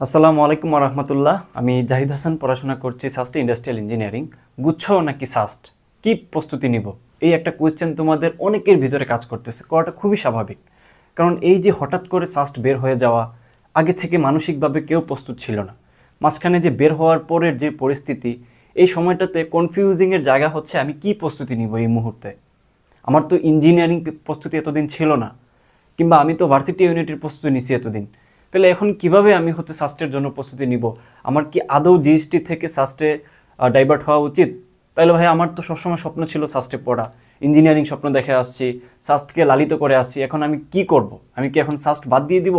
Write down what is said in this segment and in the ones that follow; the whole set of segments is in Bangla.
আসসালামু আলাইকুম রহমতুল্লাহ। আমি জাহিদ হাসান, পড়াশোনা করছি সাস্ট ইন্ডাস্ট্রিয়াল ইঞ্জিনিয়ারিং। গুচ্ছ নাকি সাস্ট, কি প্রস্তুতি নিব, এই একটা কোয়েশ্চেন তোমাদের অনেকের ভিতরে কাজ করতেছে। করাটা খুবই স্বাভাবিক, কারণ এই যে হঠাৎ করে সাস্ট বের হয়ে যাওয়া, আগে থেকে মানসিকভাবে কেউ প্রস্তুত ছিল না। মাঝখানে যে বের হওয়ার পরের যে পরিস্থিতি, এই সময়টাতে কনফিউজিংয়ের জায়গা হচ্ছে আমি কি প্রস্তুতি নিব এই মুহূর্তে। আমার তো ইঞ্জিনিয়ারিং প্রস্তুতি এতদিন ছিল না, কিংবা আমি তো ভার্সিটি ইউনিটের প্রস্তুতি নিছি এতদিন। তাহলে এখন কিভাবে আমি সাস্টের জন্য প্রস্তুতি নিব? আমার কি আদৌ জিএসটি থেকে সাস্টে ডাইভার্ট হওয়া উচিত? তাহলে ভাই আমার তো সবসময় স্বপ্ন ছিল সাস্টে পড়া, ইঞ্জিনিয়ারিং স্বপ্ন দেখে আসছি, সাস্টকে লালিত করে আসছি। এখন আমি কি করব? আমি কি এখন সাস্ট বাদ দিয়ে দিব?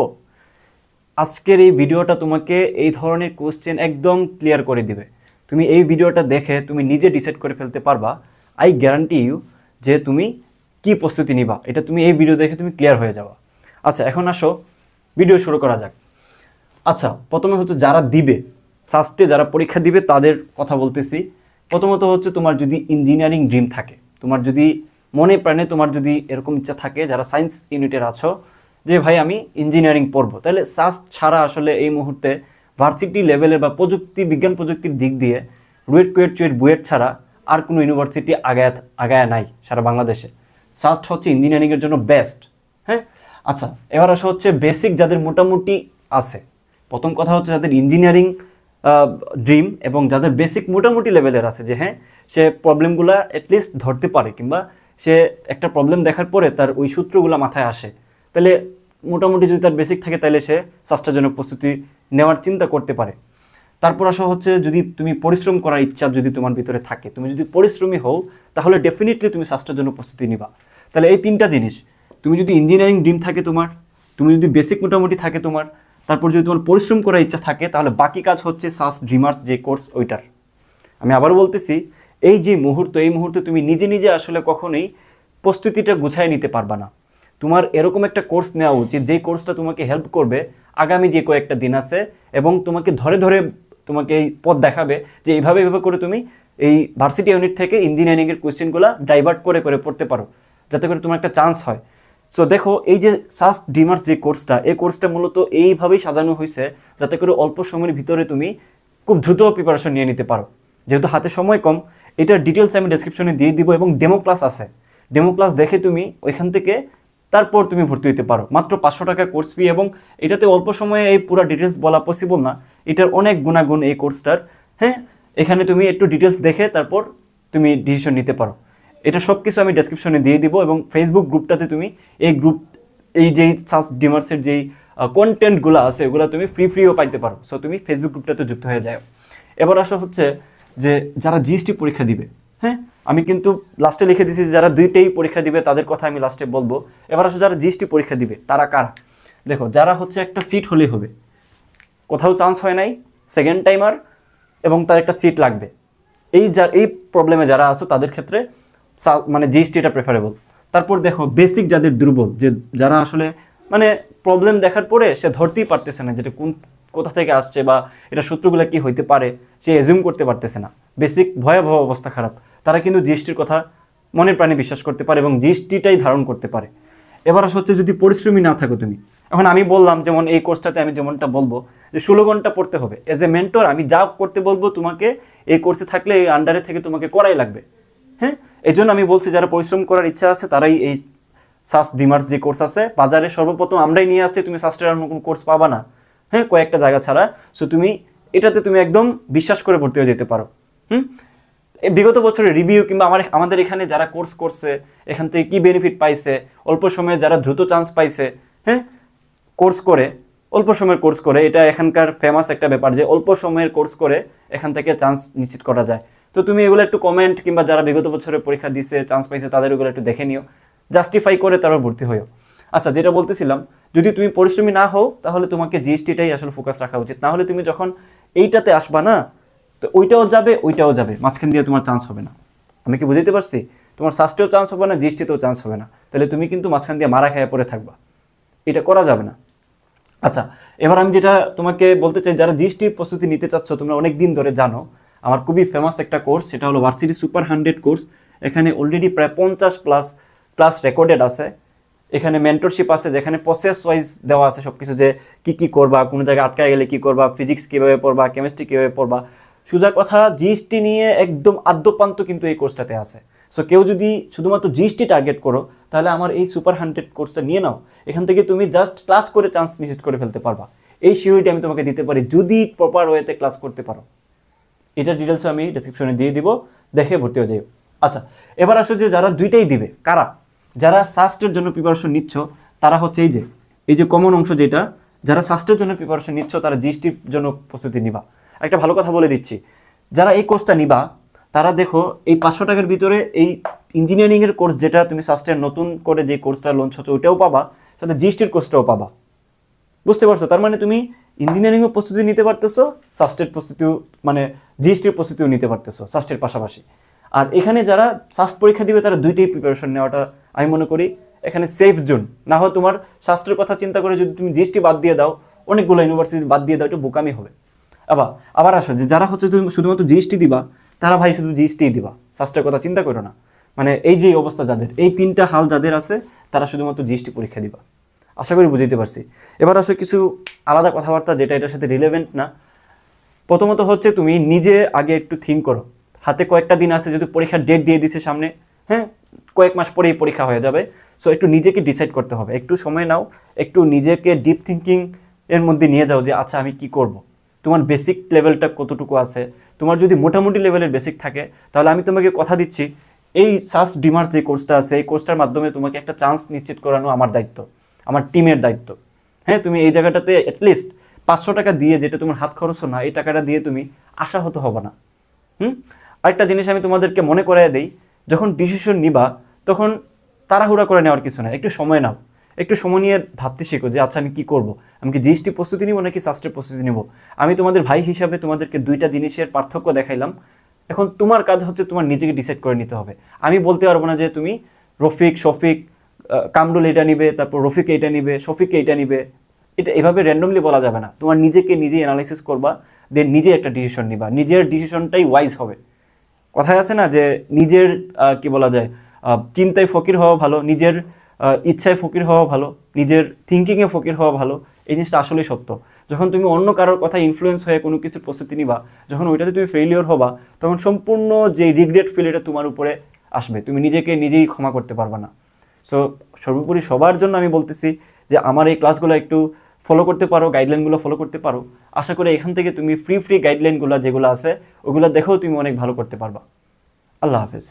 আজকের এই ভিডিওটা তোমাকে এই ধরনের কোশ্চেন একদম ক্লিয়ার করে দিবে। তুমি এই ভিডিওটা দেখে তুমি নিজে ডিসাইড করে ফেলতে পারবা, আই গ্যারান্টি ইউ, যে তুমি কি প্রস্তুতি নিবা। এটা তুমি এই ভিডিও দেখে তুমি ক্লিয়ার হয়ে যাবা। আচ্ছা, এখন আসো ভিডিও শুরু করা যাক। আচ্ছা, প্রথমে হচ্ছে যারা দিবে সাস্টে, যারা পরীক্ষা দিবে তাদের কথা বলতেছি। প্রথমত হচ্ছে তোমার যদি ইঞ্জিনিয়ারিং ড্রিম থাকে, তোমার যদি মনে প্রাণে তোমার যদি এরকম ইচ্ছা থাকে, যারা সায়েন্স ইউনিটের আছো, যে ভাই আমি ইঞ্জিনিয়ারিং পড়বো, তাহলে সাস্ট ছাড়া আসলে এই মুহূর্তে ভার্সিটি লেভেলের বা প্রযুক্তি, বিজ্ঞান প্রযুক্তির দিক দিয়ে রুয়েট, কুয়েট, চুয়েট, বুয়েট ছাড়া আর কোনো ইউনিভার্সিটি আগায় নাই সারা বাংলাদেশে। সাস্ট হচ্ছে ইঞ্জিনিয়ারিংয়ের জন্য বেস্ট। হ্যাঁ, আচ্ছা, এবার আসা হচ্ছে বেসিক যাদের মোটামুটি আছে। প্রথম কথা হচ্ছে যাদের ইঞ্জিনিয়ারিং ড্রিম এবং যাদের বেসিক মোটামুটি লেভেলের আছে, যে হ্যাঁ সে প্রবলেমগুলো অ্যাটলিস্ট ধরতে পারে, কিংবা সে একটা প্রবলেম দেখার পরে তার ওই সূত্রগুলো মাথায় আসে, তাহলে মোটামুটি যদি তার বেসিক থাকে তাহলে সে সাস্টের জন্য প্রস্তুতি নেওয়ার চিন্তা করতে পারে। তারপর আসা হচ্ছে যদি তুমি পরিশ্রম করার ইচ্ছা যদি তোমার ভিতরে থাকে, তুমি যদি পরিশ্রমী হও, তাহলে ডেফিনেটলি তুমি সাস্টের জন্য প্রস্তুতি নিবা। তাহলে এই তিনটা জিনিস, তুমি যদি ইঞ্জিনিয়ারিং ড্রিম থাকে তোমার, তুমি যদি বেসিক মোটামুটি থাকে তোমার, তারপর যদি তোমার পরিশ্রম করার ইচ্ছা থাকে, তাহলে বাকি কাজ হচ্ছে সাস্ট ড্রিমার্স যে কোর্স, ওইটার। আমি আবার বলতেছি, এই যে মুহূর্ত, এই মুহূর্তে তুমি নিজে নিজে আসলে কখনোই প্রস্তুতিটা গুছায় নিতে পারবা না। তোমার এরকম একটা কোর্স নেওয়া উচিত, যেই কোর্সটা তোমাকে হেল্প করবে আগামী যে কয়েকটা দিন আছে, এবং তোমাকে ধরে ধরে তোমাকে এই পথ দেখাবে যে এইভাবে এইভাবে করে তুমি এই ভার্সিটি ইউনিট থেকে ইঞ্জিনিয়ারিংয়ের কোয়েশ্চেনগুলো ডাইভার্ট করে করে পড়তে পারো, যাতে করে তোমার একটা চান্স হয়। সো দেখো, এই যে সাস্ট ডিমার্স যে কোর্সটা, এই কোর্সটা মূলত এইভাবেই সাজানো হয়েছে যাতে করে অল্প সময়ের ভিতরে তুমি খুব দ্রুত প্রিপারেশন নিয়ে নিতে পারো। যেহেতু হাতে সময় কম, এটার ডিটেলস আমি ডেসক্রিপশনে দিয়ে দিব, এবং ডেমো ক্লাস আছে। ডেমো ক্লাস দেখে তুমি ওইখান থেকে তারপর তুমি ভর্তি হতে পারো। মাত্র 500 টাকা কোর্স ফি, এবং এটাতে অল্প সময়ে এই পুরো ডিটেলস বলা পসিবল না। এটার অনেক গুণাগুণ এই কোর্সটার। হ্যাঁ, এখানে তুমি একটু ডিটেলস দেখে তারপর তুমি ডিসিশন নিতে পারো। এটা সব কিছু আমি ডেসক্রিপশনে দিয়ে দিব, এবং ফেসবুক গ্রুপটাতে তুমি এই যেই সাস্ট ডিমার্সের যেই কন্টেন্টগুলো আছে ওগুলো তুমি ফ্রিও পাইতে পারো। সো তুমি ফেসবুক গ্রুপটাতে যুক্ত হয়ে যাও। এবার আসা হচ্ছে যে যারা জিএসটি পরীক্ষা দিবে, হ্যাঁ আমি কিন্তু লাস্টে লিখে দিয়েছি যারা দুইটাই পরীক্ষা দিবে তাদের কথা আমি লাস্টে বলবো। এবার আসো যারা জিএসটি পরীক্ষা দিবে তারা কারা? দেখো, যারা হচ্ছে একটা সিট হলেই হবে, কোথাও চান্স হয় নাই, সেকেন্ড টাইমার, এবং তার একটা সিট লাগবে, এই প্রবলেমে যারা আছো তাদের ক্ষেত্রে মানে জিএসটিটা প্রেফারেবল। তারপর দেখো বেসিক যাদের দুর্বল, যে যারা আসলে মানে প্রবলেম দেখার পরে সে ধরতেই পারতেছে না যেটা কোথা থেকে আসছে বা এটা সূত্রগুলো কি হইতে পারে, সে এজিউম করতে পারতেছে না, বেসিক ভয়াবহ অবস্থা খারাপ, তারা কিন্তু জিএসটির কথা মনের প্রাণে বিশ্বাস করতে পারে এবং জিএসটিটাই ধারণ করতে পারে। এবার হচ্ছে যদি পরিশ্রমী না থাকো তুমি, এখন আমি বললাম যেমন এই কোর্সটাতে আমি যেমনটা বলবো যে 16 ঘন্টা পড়তে হবে। এজ এ মেন্টর আমি যা করতে বলবো তোমাকে এই কোর্সে থাকলে এই আন্ডারে থেকে তোমাকে করাই লাগবে। হ্যাঁ, এই জন্য আমি বলছি যারা পরিশ্রম করার ইচ্ছা আছে তারাই এই সাস্ট ডিমার্স যে কোর্স আছে, বাজারে সর্বপ্রথম আমরাই নিয়ে আসছি, তুমি সাস্টের আর কোনো কোর্স পাবা না, হ্যাঁ কয়েকটা জায়গা ছাড়া। সো তুমি এটাতে তুমি একদম বিশ্বাস করে ভর্তি হয়ে যেতে পারো। বিগত বছরের রিভিউ কিংবা আমাদের এখানে যারা কোর্স করছে এখান থেকে কি বেনিফিট পাইছে, অল্প সময়ে যারা দ্রুত চান্স পাইছে, হ্যাঁ অল্প সময়ের কোর্স করে, এটা এখানকার ফেমাস একটা ব্যাপার যে অল্প সময়ের কোর্স করে এখান থেকে চান্স নিশ্চিত করা যায়। তো তুমি এগুলো একটু কমেন্ট কিংবা যারা বিগত বছরে পরীক্ষা দিছে চান্স পাইছে তাদের এগুলো একটু দেখে নিও, জাস্টিফাই করে তারপর ভর্তি হইও। আচ্ছা, যেটা বলতেছিলাম, যদি তুমি পরিশ্রমী না হও তাহলে তোমাকে জিএসটিটাই আসলে ফোকাস রাখা উচিত। না হলে তুমি যখন এইটাতে আসবা না, তো ওইটাও যাবে, মাঝখান দিয়ে তোমার চান্স হবে না। আমি কি বুঝতে পারছি? তোমার সাস্টেও চান্স হবে না, জিএসটিতেও চান্স হবে না, তাহলে তুমি কিন্তু মাঝখান দিয়ে মারা খেয়ে পড়ে থাকবা, এটা করা যাবে না। আচ্ছা, এবার আমি যেটা তোমাকে বলতে চাই, যারা জিএসটির প্রস্তুতি নিতে চাচ্ছ, তোমরা অনেক দিন ধরে জানো আমার খুবই ফেমাস একটা কোর্স, সেটা হলো ভার্সিটি সুপার 100 কোর্স। এখানে অলরেডি প্রায় 50+ ক্লাস রেকর্ডেড আছে, এখানে মেন্টরশিপ আছে, যেখানে প্রসেস ওয়াইজ দেওয়া আছে সব কিছু, যে কী কী করবা, কোনো জায়গায় আটকায় গেলে কী করবা, ফিজিক্স কীভাবে পড়বা, কেমিস্ট্রি কীভাবে পড়বা। সোজা কথা জিএসটি নিয়ে একদম আদ্যপান্ত কিন্তু এই কোর্সটাতে আছে। সো কেউ যদি শুধুমাত্র জিএসটি টার্গেট করো, তাহলে আমার এই সুপার 100 কোর্সটা নিয়ে নাও। এখান থেকে তুমি জাস্ট ক্লাস করে চান্স নিশ্চিত করে ফেলতে পারবা। এই সিউরিটি আমি তোমাকে দিতে পারি যদি প্রপার ওয়েতে ক্লাস করতে পারো। এটার ডিটেলস আমি ডেসক্রিপশনে দিয়ে দিব, দেখে ভর্তি হয়ে যাই। আচ্ছা, এবার আসো যে যারা দুইটাই দিবে কারা। যারা সাস্টের জন্য প্রিপারেশন নিচ্ছ তারা হচ্ছে এই যে কমন অংশ যেটা, যারা সাস্টের জন্য প্রিপারেশন নিচ্ছ তারা জিএসটির জন্য প্রস্তুতি নিবা। একটা ভালো কথা বলে দিচ্ছি, যারা এই কোর্সটা নিবা তারা দেখো এই 500 টাকার ভিতরে এই ইঞ্জিনিয়ারিংয়ের কোর্স, যেটা তুমি সাস্টের নতুন করে যে কোর্সটা লঞ্চ হচ্ছে ওইটাও পাবা, সাথে জিএসটির কোর্সটাও পাবা। বুঝতে পারছো? তার মানে তুমি ইঞ্জিনিয়ারিংয়ের প্রস্তুতি নিতে পারতেছো, সাস্টের প্রস্তুতিও মানে জিএসটির প্রস্তুতিও নিতে পারতেছো সাস্টের পাশাপাশি। আর এখানে যারা সাস্ট পরীক্ষা দিবে তারা দুইটাই প্রিপারেশন নেওয়াটা আমি মনে করি এখানে সেফ জোন। না হয় তোমার শাস্ত্রের কথা চিন্তা করে যদি তুমি জিএসটি বাদ দিয়ে দাও, অনেকগুলো ইউনিভার্সিটি বাদ দিয়ে দাও, একটু বোকামি হবে। আবার আসো যে যারা হচ্ছে তুমি শুধুমাত্র জিএসটি দিবা, তারা ভাই শুধু জিএসটিই দিবা, শাস্ত্রের কথা চিন্তা করো না। মানে এই যে অবস্থা যাদের, এই তিনটা হাল যাদের আছে, তারা শুধুমাত্র জিএসটি পরীক্ষা দিবা। আশা করি বুঝাইতে পারছি। এবার আসো কিছু আলাদা কথাবার্তা যেটা এটার সাথে রিলেভেন্ট না। প্রথমত হচ্ছে তুমি নিজে আগে একটু থিঙ্ক করো। হাতে কয়েকটা দিন আছে, যদি পরীক্ষার ডেট দিয়ে দিছে সামনে, হ্যাঁ কয়েক মাস পরেই পরীক্ষা হয়ে যাবে। সো একটু নিজেকে ডিসাইড করতে হবে, একটু সময় নাও, একটু নিজেকে ডিপ থিঙ্কিং এর মধ্যে নিয়ে যাও যে আচ্ছা আমি কি করব। তোমার বেসিক লেভেলটা কতটুকু আছে। তোমার যদি মোটামুটি লেভেলের বেসিক থাকে, তাহলে আমি তোমাকে কথা দিচ্ছি এই সাস্ট ডিমার্স যে কোর্সটা আছে, এই কোর্সটার মাধ্যমে তোমাকে একটা চান্স নিশ্চিত করানো আমার দায়িত্ব, আমার টিমের দায়িত্ব। হ্যাঁ, তুমি এই জায়গাটাতে অ্যাটলিস্ট 500 টাকা দিয়ে, যেটা তোমার হাত খরচ না, এই টাকাটা দিয়ে তুমি আশাহত হবে না। আরেকটা জিনিস আমি তোমাদেরকে মনে করাই দেই, যখন ডিসিশন নিবা তখন তাড়াহুড়া করে নেওয়ার কিছু না, একটু সময় নাও, একটু সময় নিয়ে ভাবতে শেখো যে আচ্ছা আমি কি করব, আমি কি জিএসটি প্রস্তুতি নিব নাকি সাস্টের প্রস্তুতি নিব। আমি তোমাদের ভাই হিসাবে তোমাদেরকে দুইটা জিনিসের পার্থক্য দেখাইলাম। এখন তোমার কাজ হচ্ছে তোমার নিজেকে ডিসাইড করে নিতে হবে। আমি বলতে পারবো না যে তুমি শফিক কামরুল এটা নিবে, তারপর রফিক এইটা নিবে, শফিক এইটা নিবে। এটা এভাবে র্যান্ডমলি বলা যাবে না। তোমার নিজেকে নিজেই অ্যানালাইসিস করবা, দেন নিজে একটা ডিসিশন নিবা। নিজের ডিসিশনটাই ওয়াইজ হবে। কথায় আছে না যে নিজের কি বলা যায়, চিন্তায় ফকির হওয়া ভালো, নিজের ইচ্ছায় ফকির হওয়া ভালো, নিজের থিঙ্কিংয়ে ফকির হওয়া ভালো। এই জিনিসটা আসলেই সত্য। যখন তুমি অন্য কারোর কথা ইনফ্লুয়েন্স হয়ে কোনো কিছু প্রস্তুতি নিবা, যখন ওইটাতে তুমি ফেলিওর হবা, তখন সম্পূর্ণ যে রিগ্রেট ফিল এটা তোমার উপরে আসবে। তুমি নিজেকে নিজেই ক্ষমা করতে পারবে না। সো সর্বোপরি সবার জন্য আমি বলতেছি যে আমার এই ক্লাসগুলো একটু ফলো করতে পারো, গাইডলাইনগুলো ফলো করতে পারো। আশা করি এখান থেকে তুমি ফ্রি গাইডলাইনগুলো যেগুলো আছে ওগুলো দেখেও তুমি অনেক ভালো করতে পারবা। আল্লাহ হাফেজ।